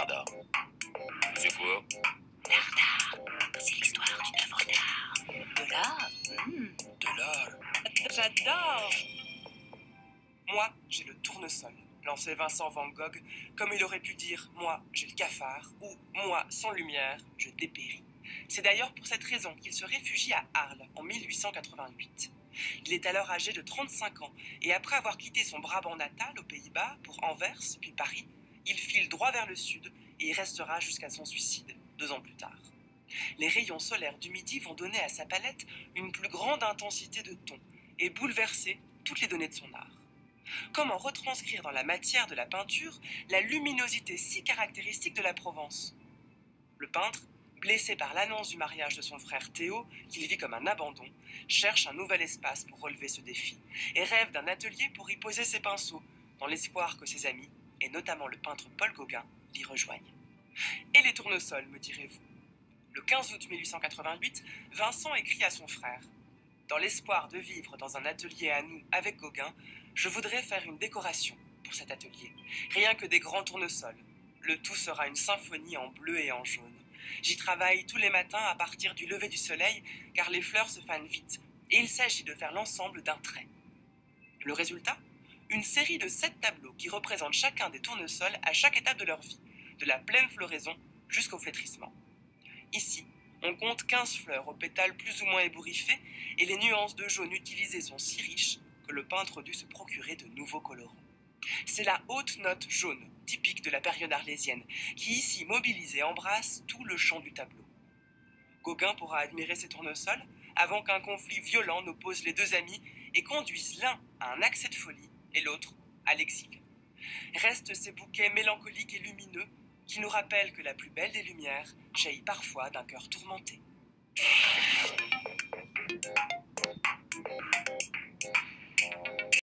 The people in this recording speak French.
Narda. C'est quoi? Narda, c'est l'histoire d'une œuvre d'art. De l'art? De l'art. J'adore! Moi, j'ai le tournesol, lançait Vincent Van Gogh, comme il aurait pu dire « moi, j'ai le cafard » ou « moi, sans lumière, je dépéris ». C'est d'ailleurs pour cette raison qu'il se réfugie à Arles en 1888. Il est alors âgé de 35 ans et après avoir quitté son Brabant natal aux Pays-Bas pour Anvers puis Paris, il file droit vers le sud et y restera jusqu'à son suicide, 2 ans plus tard. Les rayons solaires du midi vont donner à sa palette une plus grande intensité de ton et bouleverser toutes les données de son art. Comment retranscrire dans la matière de la peinture la luminosité si caractéristique de la Provence? Le peintre, blessé par l'annonce du mariage de son frère Théo, qu'il vit comme un abandon, cherche un nouvel espace pour relever ce défi et rêve d'un atelier pour y poser ses pinceaux, dans l'espoir que ses amis, et notamment le peintre Paul Gauguin, l'y rejoignent. Et les tournesols, me direz-vous? Le 15 août 1888, Vincent écrit à son frère « Dans l'espoir de vivre dans un atelier à nous avec Gauguin, je voudrais faire une décoration pour cet atelier, rien que des grands tournesols. Le tout sera une symphonie en bleu et en jaune. J'y travaille tous les matins à partir du lever du soleil, car les fleurs se fanent vite, et il s'agit de faire l'ensemble d'un trait. Le résultat? Une série de 7 tableaux qui représentent chacun des tournesols à chaque étape de leur vie, de la pleine floraison jusqu'au flétrissement. Ici, on compte 15 fleurs aux pétales plus ou moins ébouriffés, et les nuances de jaune utilisées sont si riches que le peintre dut se procurer de nouveaux colorants. C'est la haute note jaune, typique de la période arlésienne, qui ici mobilise et embrasse tout le champ du tableau. Gauguin pourra admirer ces tournesols avant qu'un conflit violent n'oppose les deux amis et conduise l'un à un accès de folie et l'autre à l'exil. Restent ces bouquets mélancoliques et lumineux qui nous rappellent que la plus belle des lumières jaillit parfois d'un cœur tourmenté.